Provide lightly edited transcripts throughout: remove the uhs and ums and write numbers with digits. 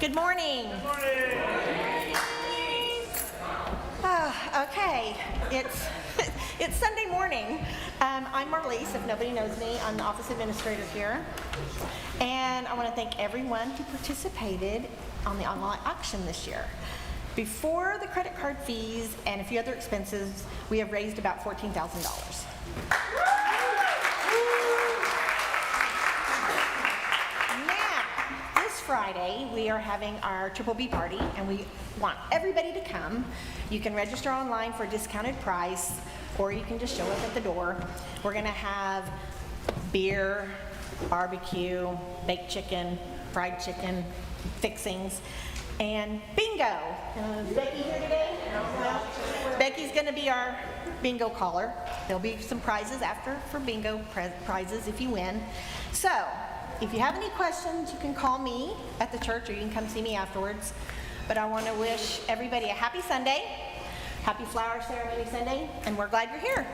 Good morning. Good morning. Okay, it's Sunday morning. I'm Marlise, if nobody knows me. I'm the office administrator here. And I want to thank everyone who participated on the online auction this year. Before the credit card fees and a few other expenses, we have raised about $14,000. Friday, we are having our Triple B party, and we want everybody to come. You can register online for a discounted price, or you can just show up at the door. We're going to have beer, barbecue, baked chicken, fried chicken, fixings, and bingo. Is Becky here today? No. Becky's going to be our bingo caller. There'll be some prizes after for bingo prizes if you win. So, if you have any questions, you can call me at the church or you can come see me afterwards. But I want to wish everybody a happy Sunday, happy Flower Ceremony Sunday, and we're glad you're here.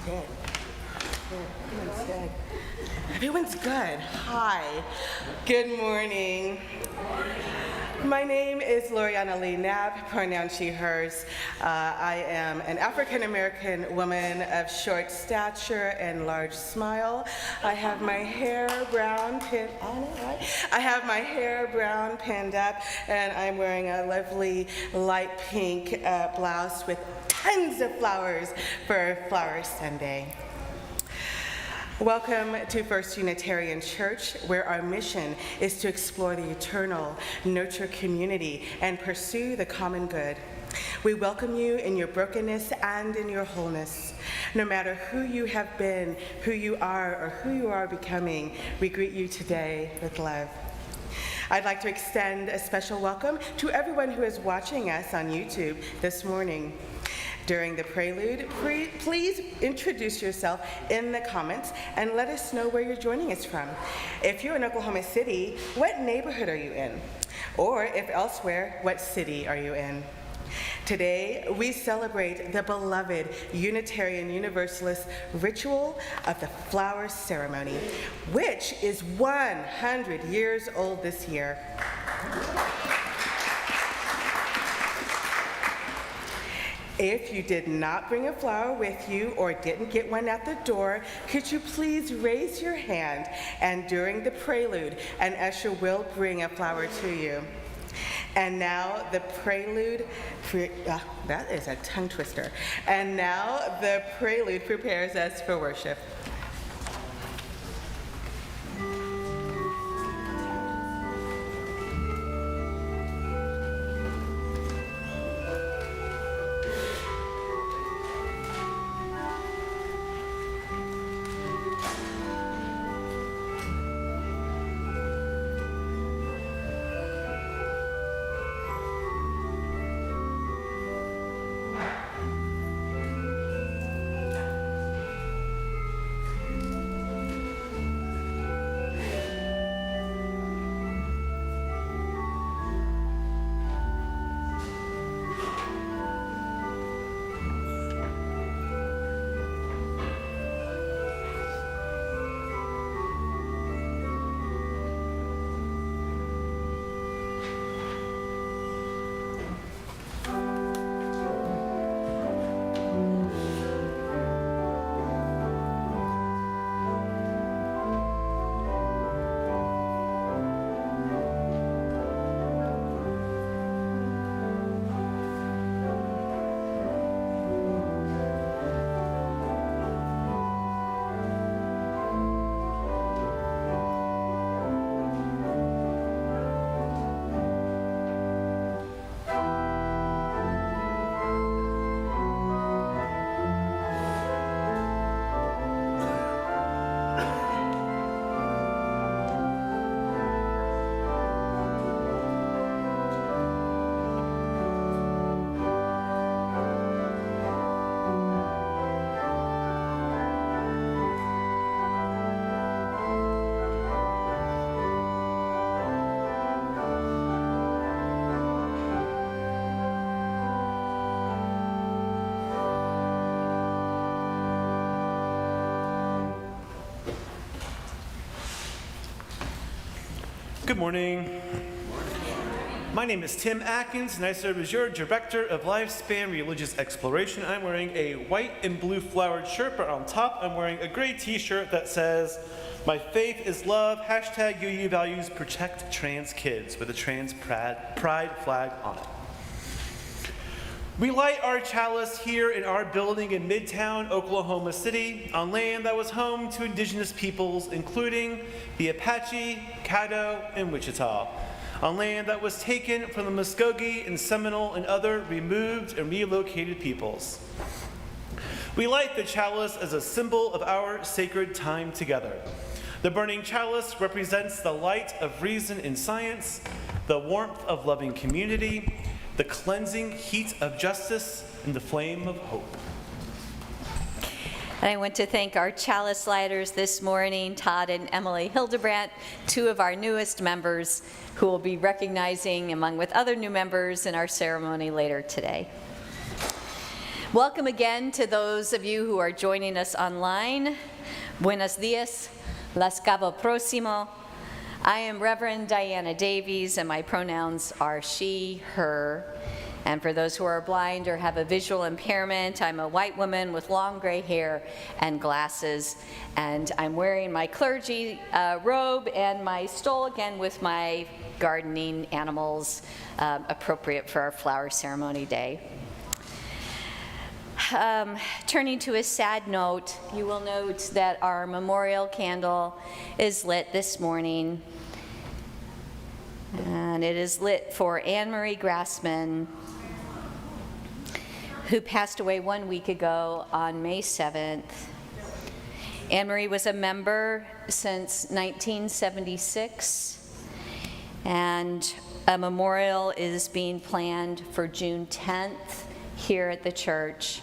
Good. Everyone's good. Everyone's good. Hi. Good morning. My name is Loriana Lee Knapp, pronoun she, hers. I am an African-American woman of short stature and large smile. I have my hair brown pinned up, and I'm wearing a lovely light pink blouse with tons of flowers for Flower Sunday. Welcome to First Unitarian Church, where our mission is to explore the eternal, nurture community, and pursue the common good. We welcome you in your brokenness and in your wholeness. No matter who you have been, who you are, or who you are becoming, we greet you today with love. I'd like to extend a special welcome to everyone who is watching us on YouTube this morning. During the prelude, please introduce yourself in the comments and let us know where you're joining us from. If you're in Oklahoma City, what neighborhood are you in? Or if elsewhere, what city are you in? Today, we celebrate the beloved Unitarian Universalist ritual of the flower ceremony, which is 100 years old this year. If you did not bring a flower with you or didn't get one at the door, could you please raise your hand, and during the prelude, an usher will bring a flower to you. And now the prelude, that is a tongue twister. And now the prelude prepares us for worship. Good morning. My name is Tim Atkins, and I serve as your Director of Lifespan Religious Exploration. I'm wearing a white and blue flowered shirt, but on top I'm wearing a gray t-shirt that says, "My faith is love, hashtag UU values protect trans kids," with a trans pride flag on it. We light our chalice here in our building in Midtown, Oklahoma City, on land that was home to indigenous peoples, including the Apache, Caddo, and Wichita, on land that was taken from the Muskogee and Seminole and other removed and relocated peoples. We light the chalice as a symbol of our sacred time together. The burning chalice represents the light of reason and science, the warmth of loving community, the cleansing heat of justice, and the flame of hope. And I want to thank our chalice lighters this morning, Todd and Emily Hildebrandt, two of our newest members who will be recognizing, among with other new members, in our ceremony later today. Welcome again to those of you who are joining us online. Buenos dias, las cabo próximo. I am Reverend Diana Davies, and my pronouns are she, her. And for those who are blind or have a visual impairment, I'm a white woman with long gray hair and glasses, and I'm wearing my clergy robe and my stole again with my gardening animals, appropriate for our flower ceremony day. Turning to a sad note, you will note that our memorial candle is lit this morning, and it is lit for Anne-Marie Grassman, who passed away 1 week ago on May 7th. Anne-Marie was a member since 1976, and a memorial is being planned for June 10th here at the church.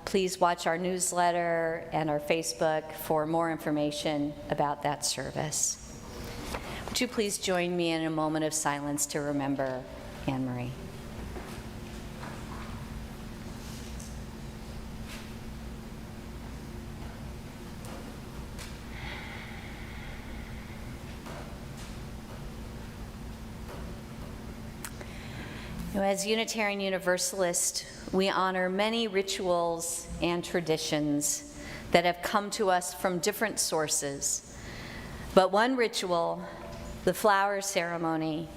Please watch our newsletter and our Facebook for more information about that service. Would you please join me in a moment of silence to remember Anne-Marie? As Unitarian Universalists, we honor many rituals and traditions that have come to us from different sources. But one ritual, the flower ceremony,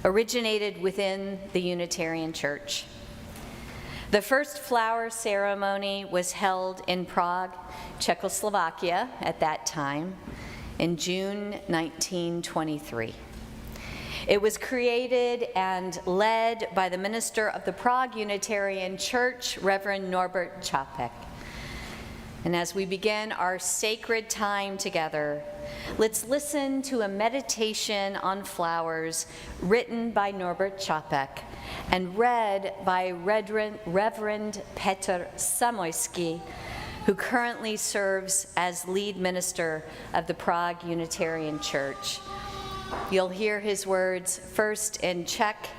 originated within the Unitarian Church. The first flower ceremony was held in Prague, Czechoslovakia at that time, in June 1923. It was created and led by the minister of the Prague Unitarian Church, Reverend Norbert Čapek. And as we begin our sacred time together, let's listen to a meditation on flowers written by Norbert Čapek and read by Reverend Petr Samoyski, who currently serves as lead minister of the Prague Unitarian Church. You'll hear his words first in Czech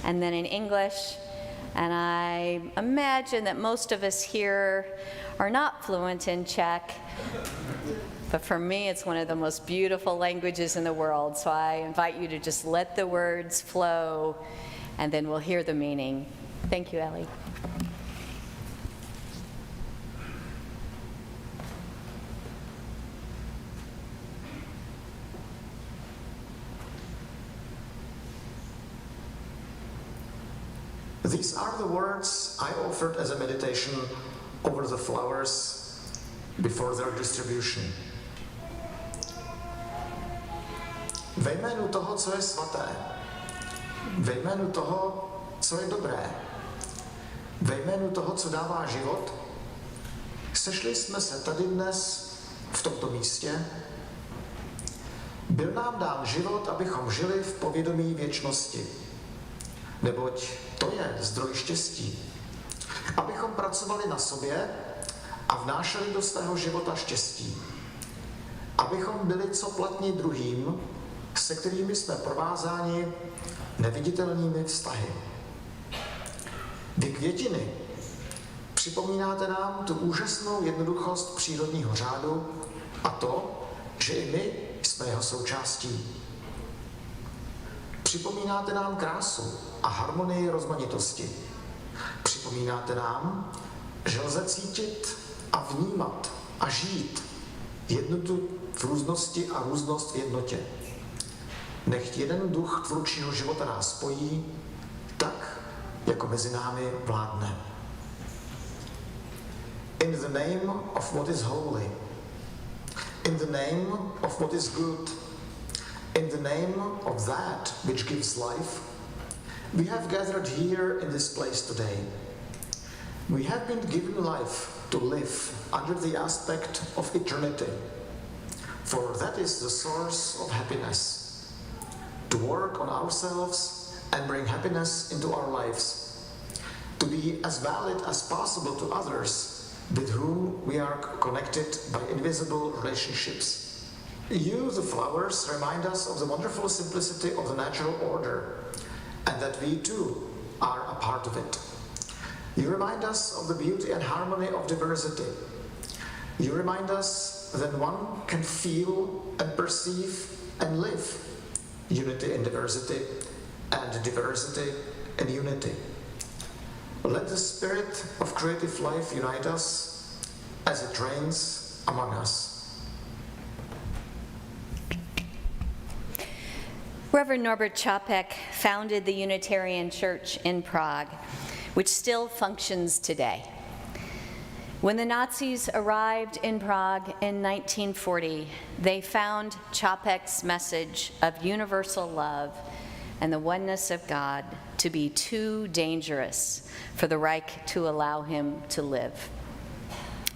and then in English, and I imagine that most of us here are not fluent in Czech, but for me it's one of the most beautiful languages in the world, so I invite you to just let the words flow, and then we'll hear the meaning. Thank you, Ellie. These are the words I offered as a meditation over the flowers before their distribution. Ve jménu toho, co je svaté, ve jménu toho, co je dobré, ve jménu toho, co dává život, sešli jsme se tady dnes v tomto místě. Byl nám dán život, abychom žili v povědomí věčnosti. Neboť to je zdroj štěstí. Abychom pracovali na sobě a vnášeli do svého života štěstí. Abychom byli co platní druhým, se kterými jsme provázáni neviditelnými vztahy. Vy květiny připomínáte nám tu úžasnou jednoduchost přírodního řádu a to, že i my jsme jeho součástí. Připomínáte nám krásu a harmonii rozmanitosti. Připomínáte nám, že lze cítit a vnímat a žít jednotu v různosti a různost v jednotě. Nechť jeden duch tvůrčího života nás spojí, tak, jako mezi námi vládne. In the name of what is holy, in the name of what is good, in the name of that which gives life, we have gathered here in this place today. We have been given life to live under the aspect of eternity, for that is the source of happiness. To work on ourselves and bring happiness into our lives, to be as valid as possible to others with whom we are connected by invisible relationships. You, the flowers, remind us of the wonderful simplicity of the natural order, and that we too are a part of it. You remind us of the beauty and harmony of diversity. You remind us that one can feel and perceive and live unity in diversity and diversity in unity. Let the spirit of creative life unite us as it reigns among us. Reverend Norbert Čapek founded the Unitarian Church in Prague, which still functions today. When the Nazis arrived in Prague in 1940, they found Čapek's message of universal love and the oneness of God to be too dangerous for the Reich to allow him to live.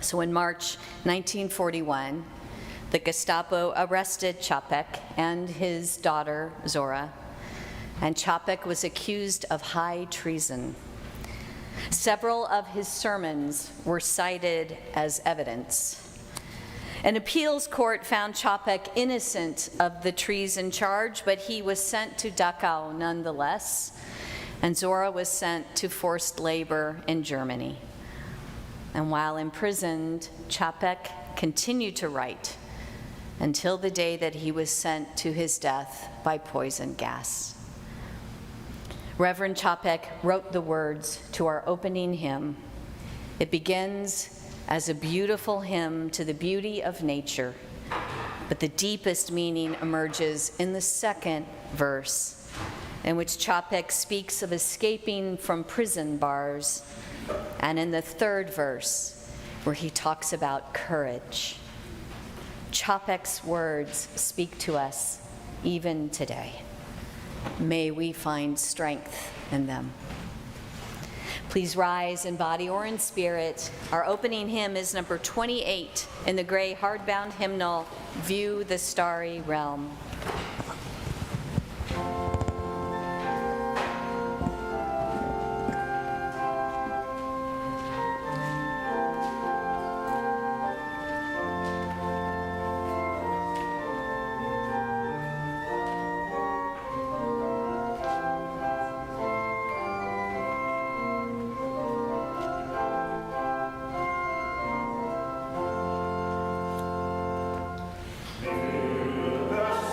So in March 1941, the Gestapo arrested Čapek and his daughter, Zora, and Čapek was accused of high treason. Several of his sermons were cited as evidence. An appeals court found Čapek innocent of the treason charge, but he was sent to Dachau nonetheless, and Zora was sent to forced labor in Germany. And while imprisoned, Čapek continued to write until the day that he was sent to his death by poison gas. Reverend Čapek wrote the words to our opening hymn. It begins as a beautiful hymn to the beauty of nature, but the deepest meaning emerges in the second verse, in which Čapek speaks of escaping from prison bars, and in the third verse, where he talks about courage. Čapek's words speak to us even today. May we find strength in them. Please rise in body or in spirit. Our opening hymn is number 28 in the gray hardbound hymnal, View the Starry Realm.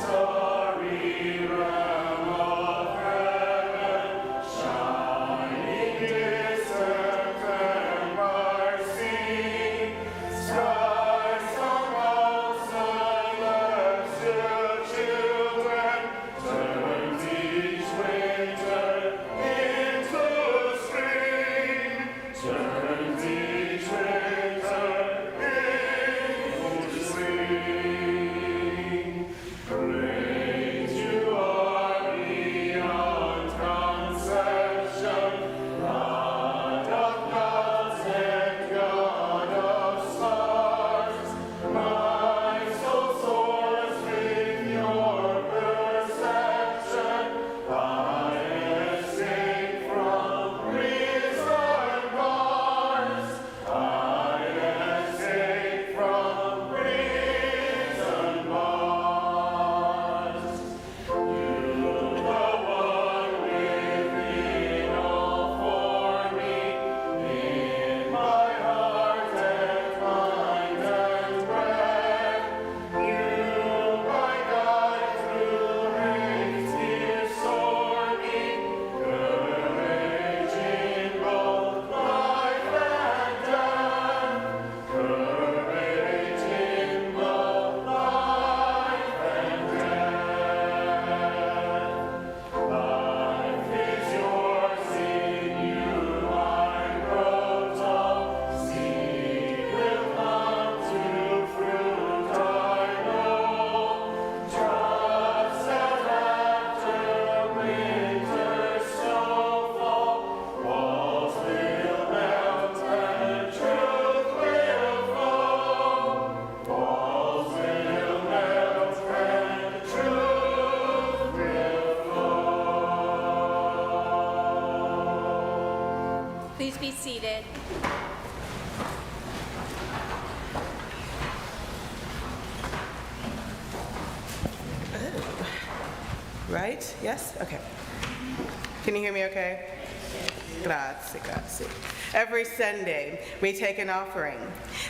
The Please be seated. Right? Yes? Okay. Can you hear me okay? Grazie, grazie. Every Sunday, we take an offering.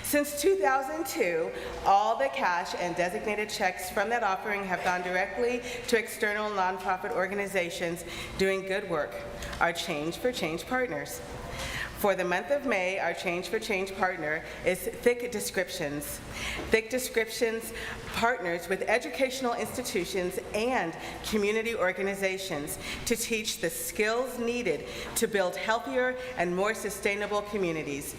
Since 2002, all the cash and designated checks from that offering have gone directly to external nonprofit organizations doing good work, our Change for Change partners. For the month of May, our Change for Change partner is Thick Descriptions. Thick Descriptions partners with educational institutions and community organizations to teach the skills needed to build healthier and more sustainable communities.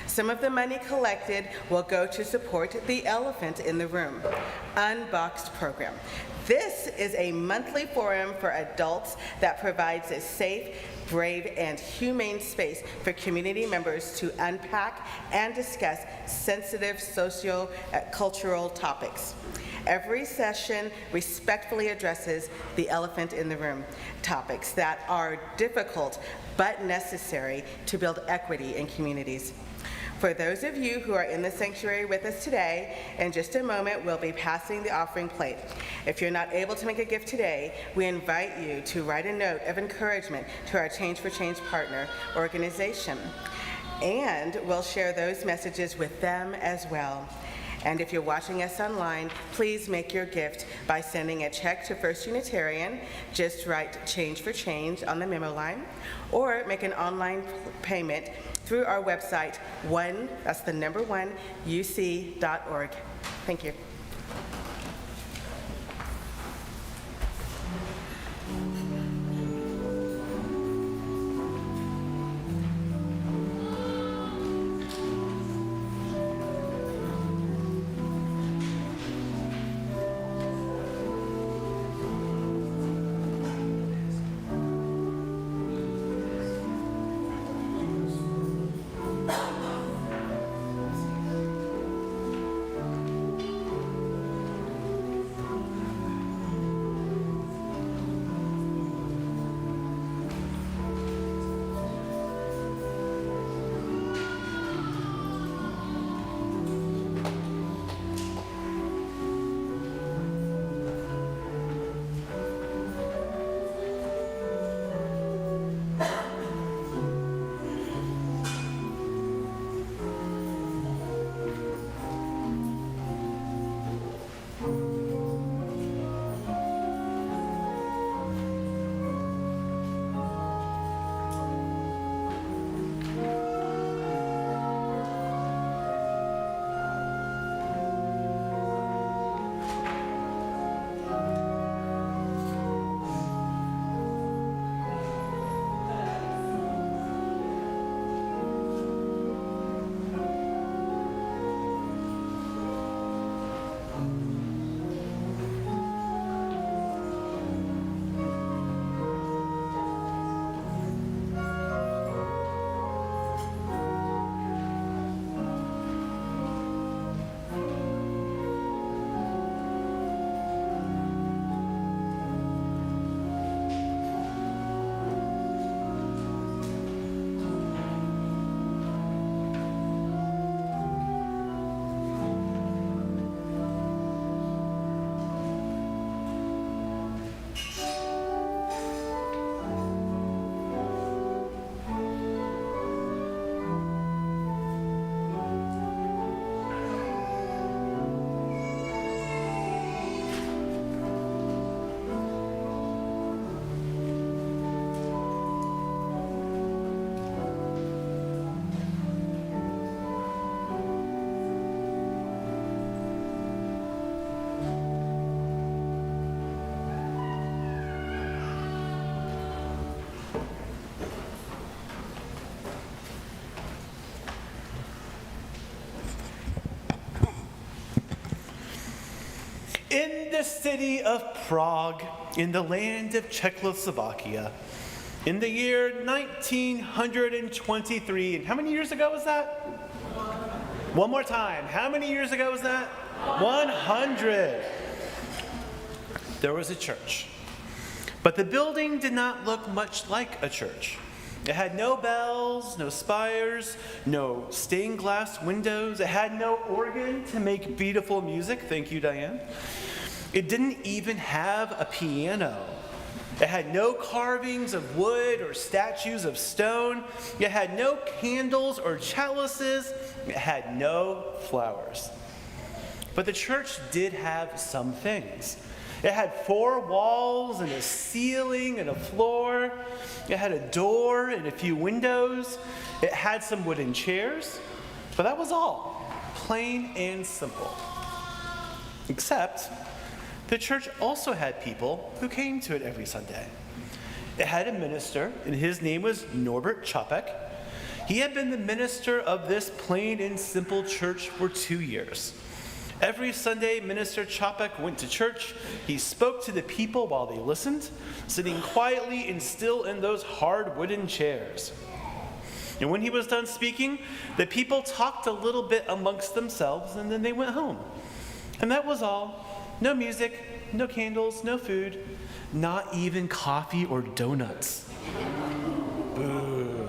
Some of the money collected will go to support the Elephant in the Room Unboxed program. This is a monthly forum for adults that provides a safe, brave, and humane space for community members to unpack and discuss sensitive socio-cultural topics. Every session respectfully addresses the elephant in the room, topics that are difficult but necessary to build equity in communities. For those of you who are in the sanctuary with us today, in just a moment we'll be passing the offering plate. If you're not able to make a gift today, we invite you to write a note of encouragement to our Change for Change partner organization, and we'll share those messages with them as well. And if you're watching us online, please make your gift by sending a check to First Unitarian. Just write Change for Change on the memo line, or make an online payment through our website, that's the number 1UC.org. Thank you. In the city of Prague, in the land of Czechoslovakia, in the year 1923, and how many years ago was that? One more time. How many years ago was that? 100. There was a church. But the building did not look much like a church. It had no bells, no spires, no stained glass windows. It had no organ to make beautiful music. Thank you, Diane. It didn't even have a piano. It had no carvings of wood or statues of stone. It had no candles or chalices. It had no flowers. But the church did have some things. It had 4 walls and a ceiling and a floor. It had a door and a few windows. It had some wooden chairs. But that was all. Plain and simple. Except the church also had people who came to it every Sunday. It had a minister, and his name was Norbert Chopek. He had been the minister of this plain and simple church for 2 years. Every Sunday, Minister Chopek went to church. He spoke to the people while they listened, sitting quietly and still in those hard wooden chairs. And when he was done speaking, the people talked a little bit amongst themselves, and then they went home. And that was all. No music, no candles, no food, not even coffee or donuts. Boo.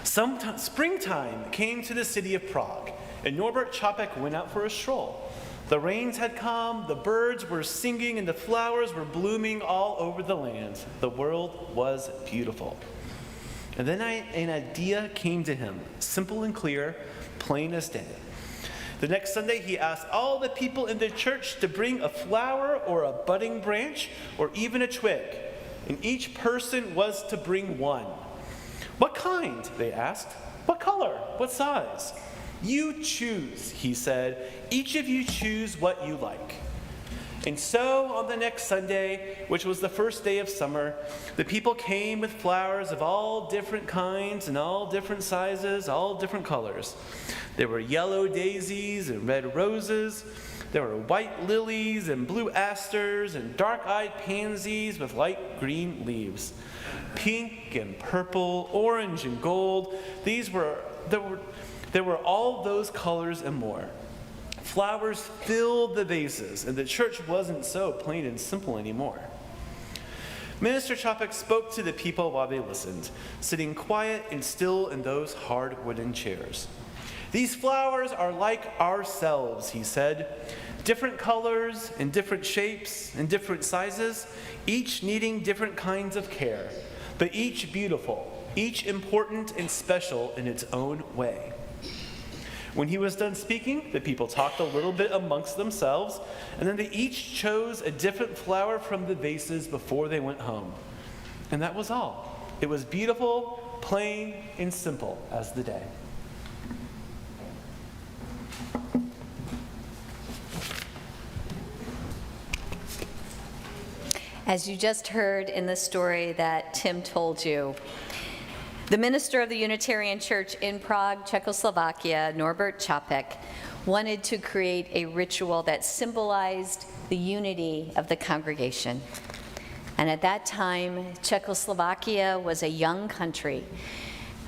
Springtime came to the city of Prague, and Norbert Chopek went out for a stroll. The rains had come, the birds were singing, and the flowers were blooming all over the land. The world was beautiful. And then an idea came to him, simple and clear, plain as day. The next Sunday, he asked all the people in the church to bring a flower or a budding branch or even a twig, and each person was to bring one. What kind? They asked. What color? What size? You choose, he said. Each of you choose what you like. And so on the next Sunday, which was the first day of summer, the people came with flowers of all different kinds and all different sizes, all different colors. There were yellow daisies and red roses. There were white lilies and blue asters and dark-eyed pansies with light green leaves. Pink and purple, orange and gold. There were all those colors and more. Flowers filled the vases, and the church wasn't so plain and simple anymore. Minister Chopek spoke to the people while they listened, sitting quiet and still in those hard wooden chairs. These flowers are like ourselves, he said, different colors and different shapes and different sizes, each needing different kinds of care, but each beautiful, each important and special in its own way. When he was done speaking, the people talked a little bit amongst themselves, and then they each chose a different flower from the vases before they went home. And that was all. It was beautiful, plain, and simple as the day. As you just heard in the story that Tim told you, the minister of the Unitarian Church in Prague, Czechoslovakia, Norbert Chopek, wanted to create a ritual that symbolized the unity of the congregation. And at that time, Czechoslovakia was a young country,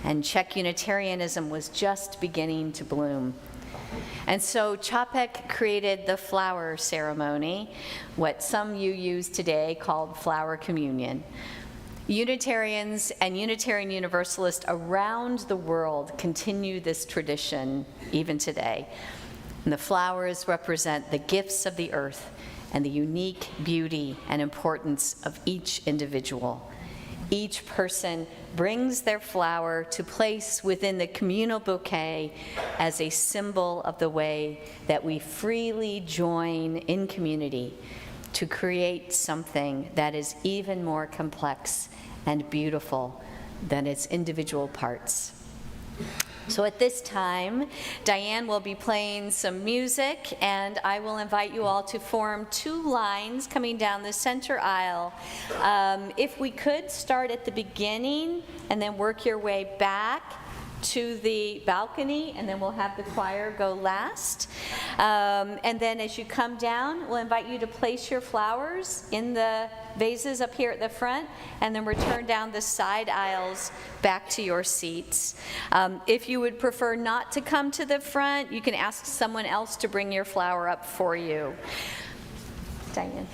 and Czech Unitarianism was just beginning to bloom. And so Chopek created the flower ceremony, what some UUs today called flower communion. Unitarians and Unitarian Universalists around the world continue this tradition even today. And the flowers represent the gifts of the earth and the unique beauty and importance of each individual. Each person brings their flower to place within the communal bouquet as a symbol of the way that we freely join in community to create something that is even more complex and beautiful than its individual parts. So at this time, Diane will be playing some music, and I will invite you all to form 2 lines coming down the center aisle. If we could start at the beginning and then work your way back to the balcony, and then we'll have the choir go last. And then as you come down, we'll invite you to place your flowers in the vases up here at the front, and then return down the side aisles back to your seats. If you would prefer not to come to the front, you can ask someone else to bring your flower up for you. Diane.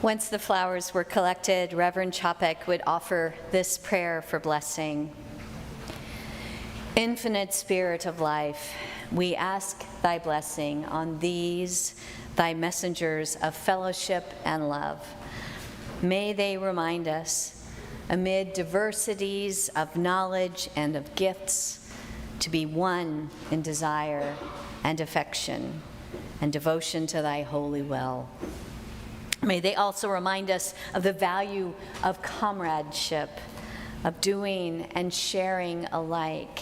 Once the flowers were collected, Reverend Chapek would offer this prayer for blessing. Infinite Spirit of life, we ask thy blessing on these, thy messengers of fellowship and love. May they remind us, amid diversities of knowledge and of gifts, to be one in desire and affection and devotion to thy holy will. May they also remind us of the value of comradeship, of doing and sharing alike.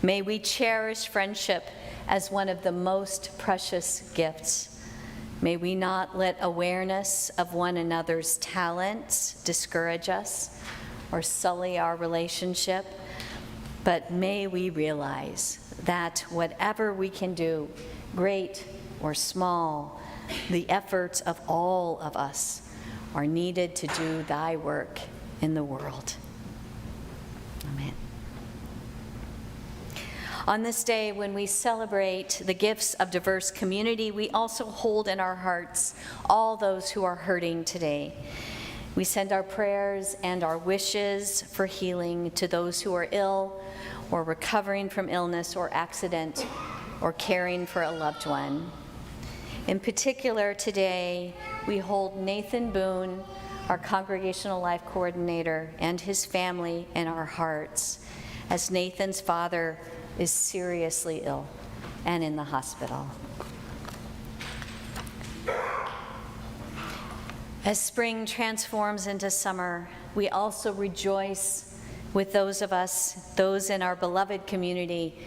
May we cherish friendship as one of the most precious gifts. May we not let awareness of one another's talents discourage us or sully our relationship, but may we realize that whatever we can do, great or small, the efforts of all of us are needed to do thy work in the world. Amen. On this day, when we celebrate the gifts of diverse community, we also hold in our hearts all those who are hurting today. We send our prayers and our wishes for healing to those who are ill or recovering from illness or accident or caring for a loved one. In particular, today, we hold Nathan Boone, our Congregational Life Coordinator, and his family in our hearts, as Nathan's father is seriously ill and in the hospital. As spring transforms into summer, we also rejoice with those of us, those in our beloved community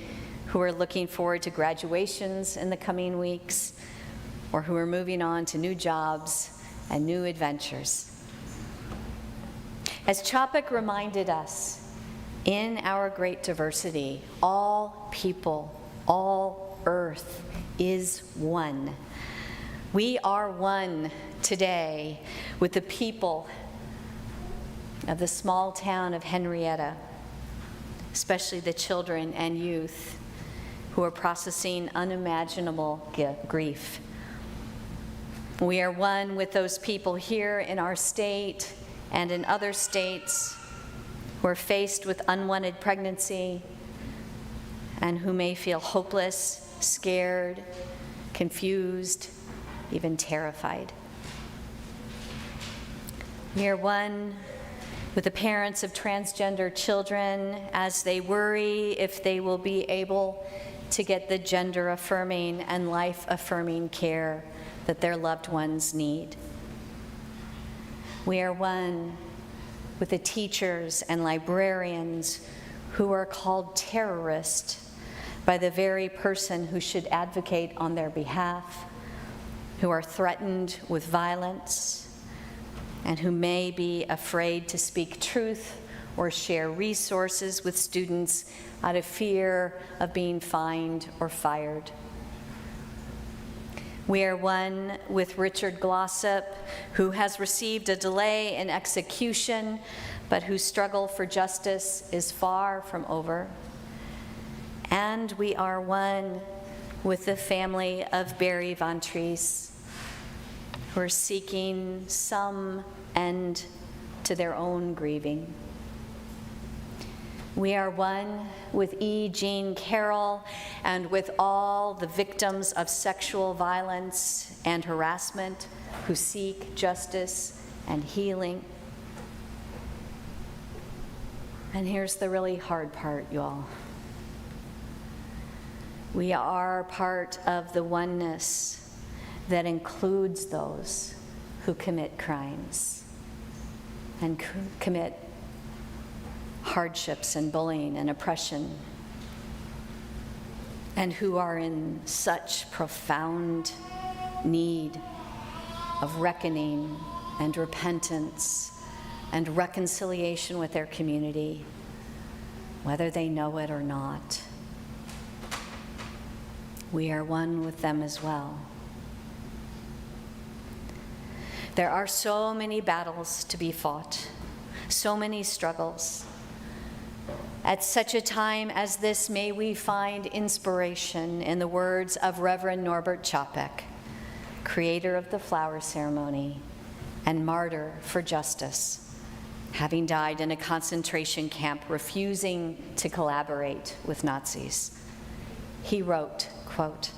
who are looking forward to graduations in the coming weeks, or who are moving on to new jobs and new adventures. As Chapek reminded us, in our great diversity, all people, all earth is one. We are one today with the people of the small town of Henrietta, especially the children and youth who are processing unimaginable grief. We are one with those people here in our state and in other states who are faced with unwanted pregnancy and who may feel hopeless, scared, confused, even terrified. We are one with the parents of transgender children as they worry if they will be able to get the gender-affirming and life-affirming care that their loved ones need. We are one with the teachers and librarians who are called terrorists by the very person who should advocate on their behalf, who are threatened with violence, and who may be afraid to speak truth or share resources with students out of fear of being fined or fired. We are one with Richard Glossop, who has received a delay in execution, but whose struggle for justice is far from over. And we are one with the family of Barry Von Treese, who are seeking some end to their own grieving. We are one with E. Jean Carroll and with all the victims of sexual violence and harassment who seek justice and healing. And here's the really hard part, y'all. We are part of the oneness that includes those who commit crimes and commit hardships and bullying and oppression, and who are in such profound need of reckoning and repentance and reconciliation with their community, whether they know it or not. We are one with them as well. There are so many battles to be fought, so many struggles. At such a time as this, may we find inspiration in the words of Reverend Norbert Chapek, creator of the flower ceremony and martyr for justice, having died in a concentration camp refusing to collaborate with Nazis. He wrote, quote,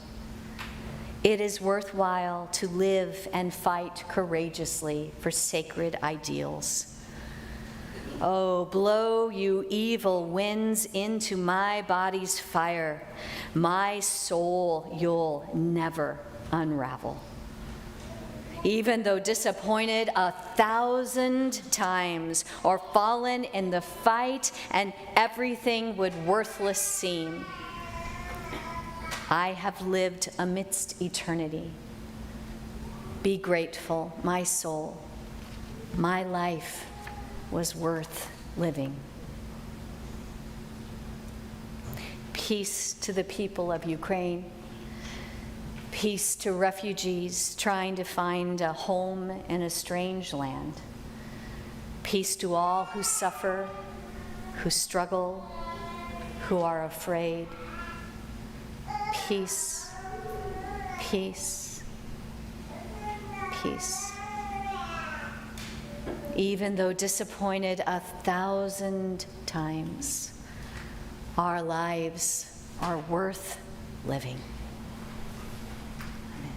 "It is worthwhile to live and fight courageously for sacred ideals. Oh, blow, you evil winds, into my body's fire. My soul you'll never unravel. Even though disappointed 1,000 times, or fallen in the fight and everything would worthless seem, I have lived amidst eternity. Be grateful, my soul. My life was worth living." Peace to the people of Ukraine. Peace to refugees trying to find a home in a strange land. Peace to all who suffer, who struggle, who are afraid. Peace, peace, peace. Even though disappointed 1,000 times, our lives are worth living. Amen.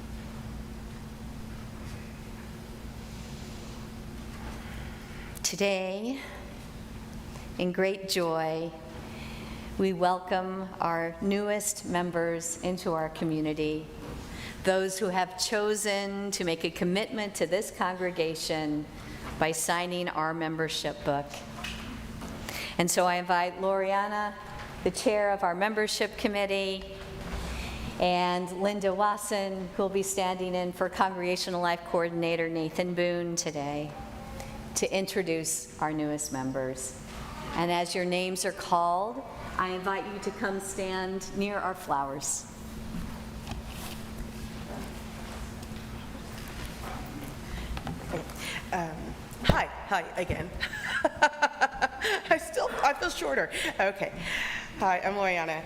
Today, in great joy, we welcome our newest members into our community, those who have chosen to make a commitment to this congregation by signing our membership book. And so I invite Loriana, the chair of our membership committee, and Linda Wasson, who will be standing in for Congregational Life Coordinator Nathan Boone today, to introduce our newest members. And as your names are called, I invite you to come stand near our flowers. Hi again. I feel shorter. Okay. Hi, I'm Loriana.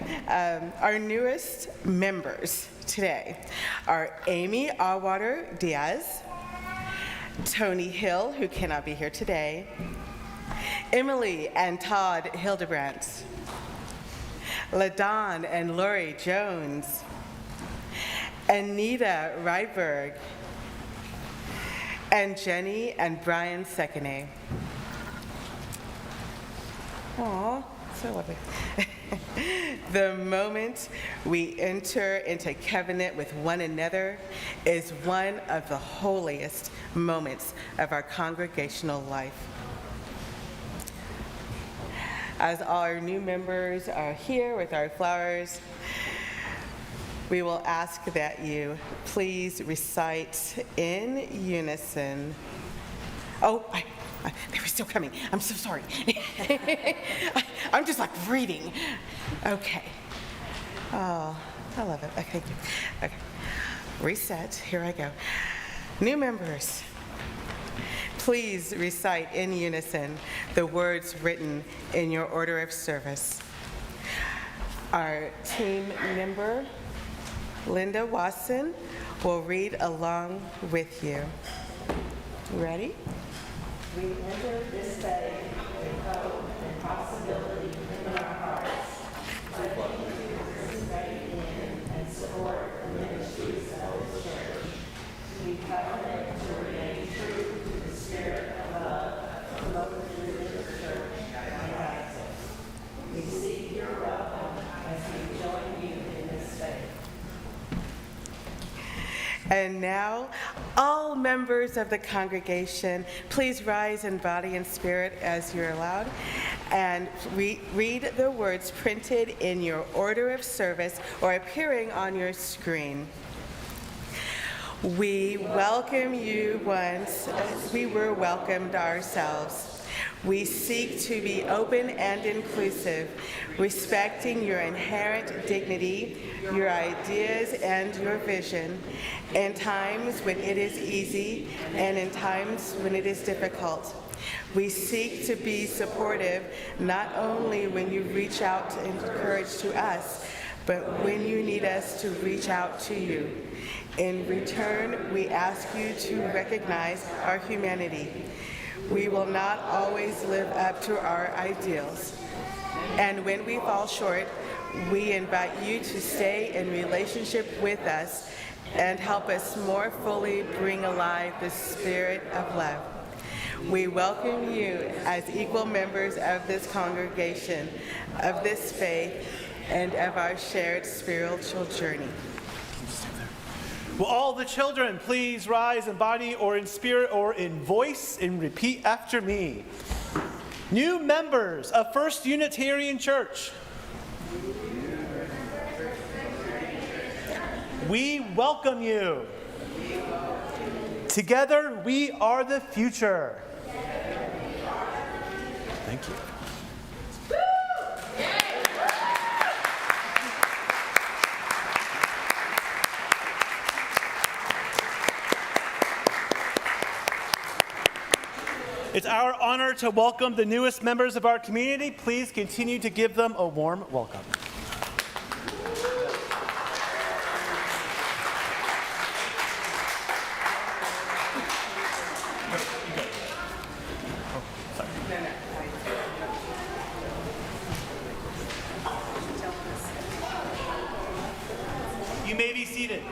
Our newest members today are Amy Awater Diaz, Tony Hill, who cannot be here today, Emily and Todd Hildebrandt, LaDon and Lori Jones, Anita Ryberg, and Jenny and Brian Sekine. Aw, so lovely. The moment we enter into covenant with one another is one of the holiest moments of our congregational life. As our new members are here with our flowers, we will ask that you please recite in unison. Oh, they were still coming. I'm so sorry. I'm just like reading. Okay. Oh, I love it. Okay, thank you. Okay. Reset. Here I go. New members, please recite in unison the words written in your order of service. Our team member, Linda Wasson, will read along with you. Ready? We enter this day with hope and possibility in our hearts, but to participate in and support the ministries of the church. We covenant to remain true to the spirit of love through the church and guides us. We seek your welcome as we join you in this faith. And now, all members of the congregation, please rise in body and spirit as you're allowed, and read the words printed in your order of service or appearing on your screen. We welcome you once as we were welcomed ourselves. We seek to be open and inclusive, respecting your inherent dignity, your ideas, and your vision, in times when it is easy and in times when it is difficult. We seek to be supportive not only when you reach out and encourage to us, but when you need us to reach out to you. In return, we ask you to recognize our humanity. We will not always live up to our ideals. And when we fall short, we invite you to stay in relationship with us and help us more fully bring alive the spirit of love. We welcome you as equal members of this congregation, of this faith, and of our shared spiritual journey. Will all the children please rise in body or in spirit or in voice and repeat after me? New members of First Unitarian Church, we welcome you. Together, we are the future. Thank you. It's our honor to welcome the newest members of our community. Please continue to give them a warm welcome. You may be seated.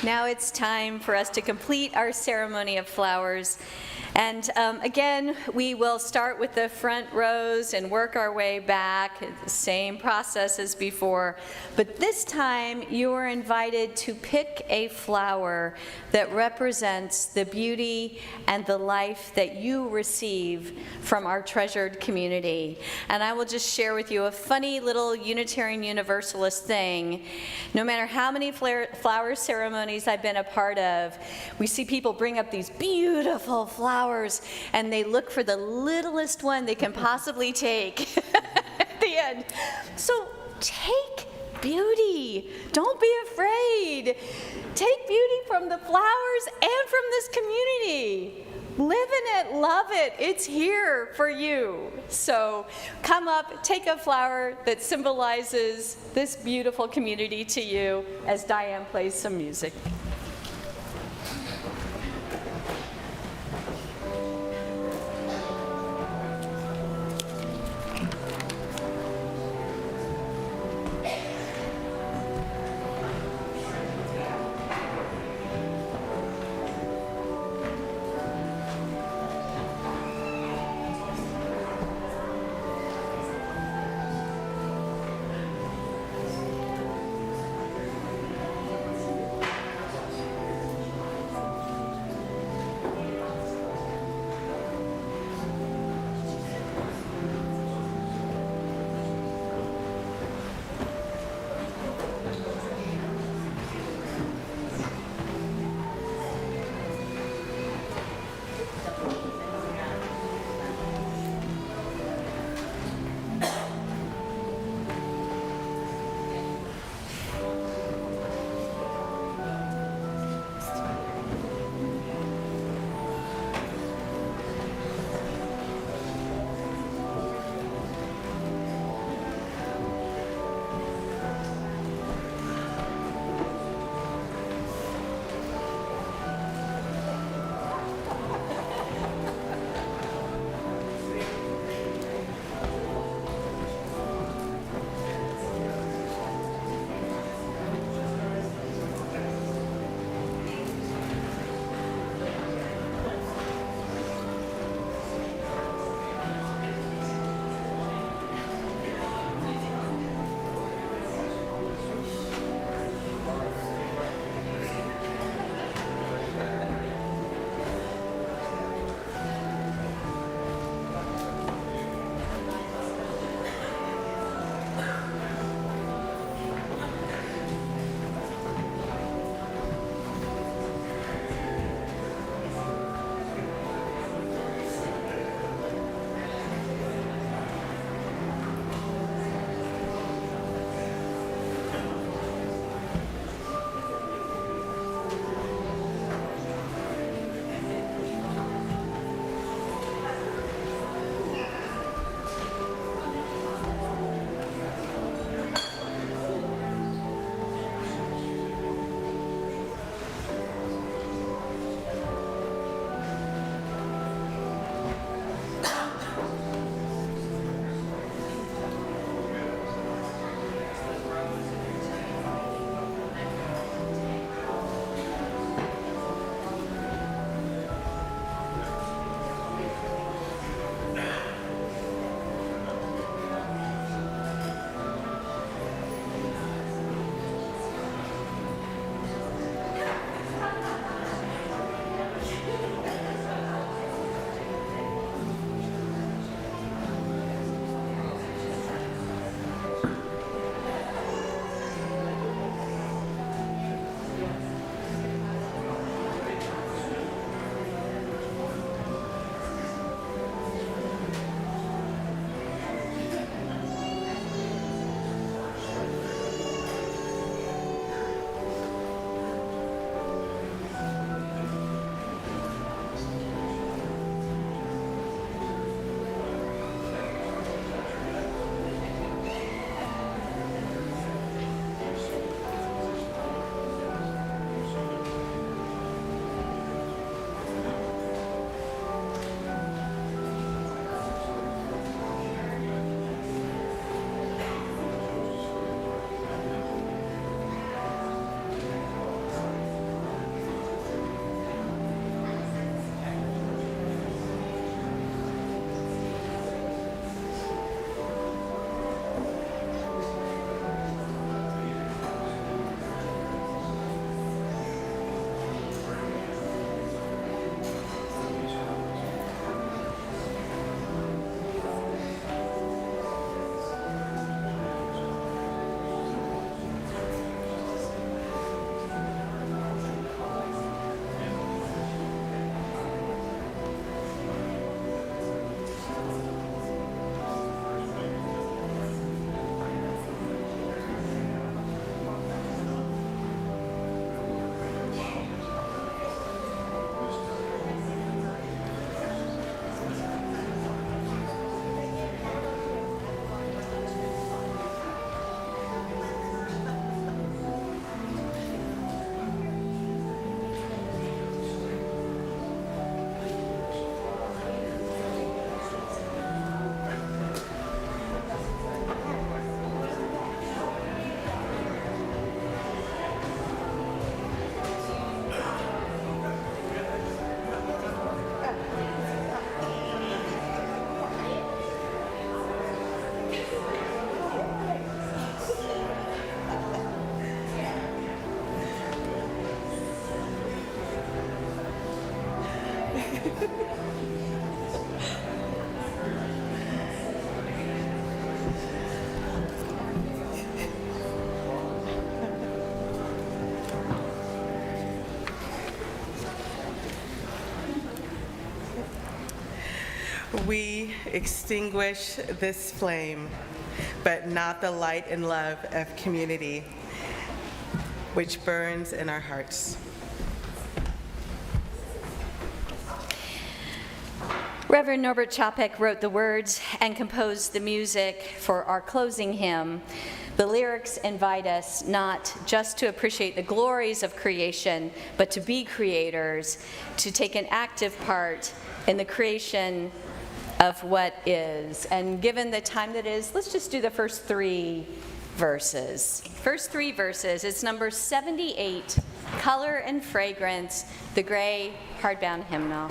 Now it's time for us to complete our ceremony of flowers. And again, we will start with the front rows and work our way back, the same process as before. But this time, you are invited to pick a flower that represents the beauty and the life that you receive from our treasured community. And I will just share with you a funny little Unitarian Universalist thing. No matter how many flower ceremonies I've been a part of, we see people bring up these beautiful flowers and they look for the littlest one they can possibly take at the end. So take beauty. Don't be afraid. Take beauty from the flowers and from this community. Live in it, love it. It's here for you. So come up, take a flower that symbolizes this beautiful community to you as Diane plays some music. We extinguish this flame, but not the light and love of community, which burns in our hearts. Reverend Norbert Chapek wrote the words and composed the music for our closing hymn. The lyrics invite us not just to appreciate the glories of creation, but to be creators, to take an active part in the creation of what is. And given the time that is, let's just do the first three verses. First three verses, it's number 78, Color and Fragrance, the gray hardbound hymnal.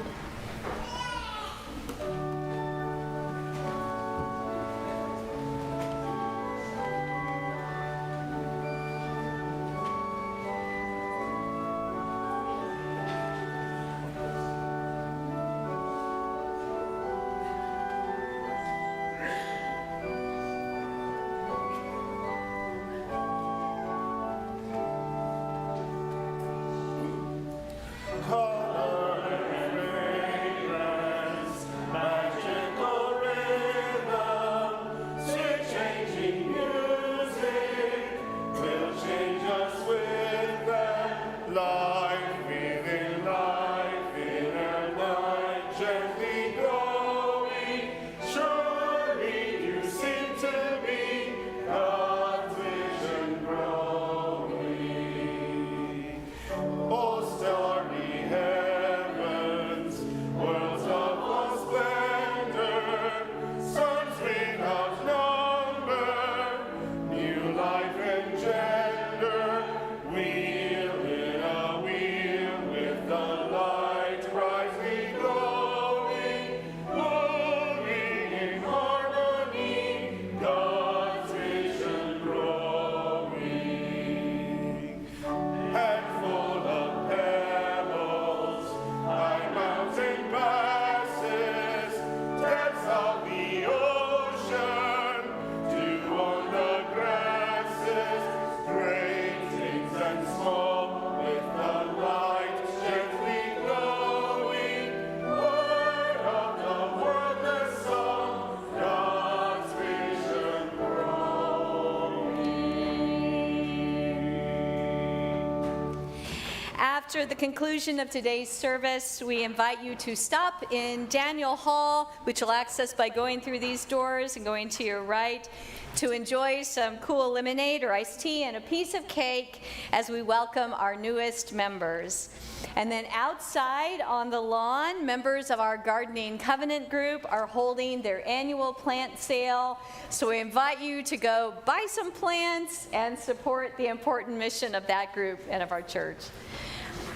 After the conclusion of today's service, we invite you to stop in Daniel Hall, which will access by going through these doors and going to your right, to enjoy some cool lemonade or iced tea and a piece of cake as we welcome our newest members. And then outside on the lawn, members of our Gardening Covenant group are holding their annual plant sale. So we invite you to go buy some plants and support the important mission of that group and of our church.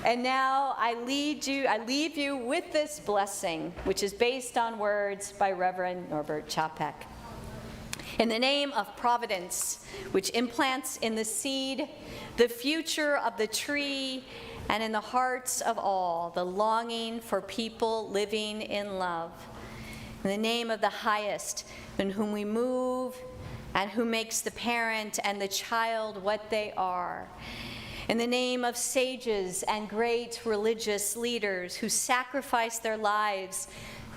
And now I leave you with this blessing, which is based on words by Reverend Norbert Chapek. In the name of Providence, which implants in the seed the future of the tree, and in the hearts of all the longing for people living in love. In the name of the highest, in whom we move, and who makes the parent and the child what they are. In the name of sages and great religious leaders who sacrifice their lives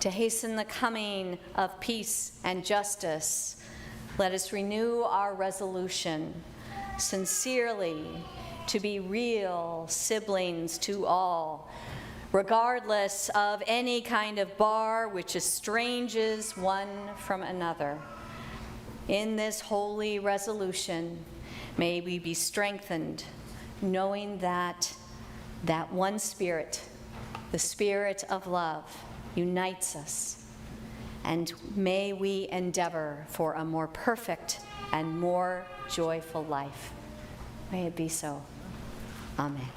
to hasten the coming of peace and justice, let us renew our resolution sincerely to be real siblings to all, regardless of any kind of bar which estranges one from another. In this holy resolution, may we be strengthened, knowing that one Spirit, the Spirit of love, unites us. And may we endeavor for a more perfect and more joyful life. May it be so. Amen.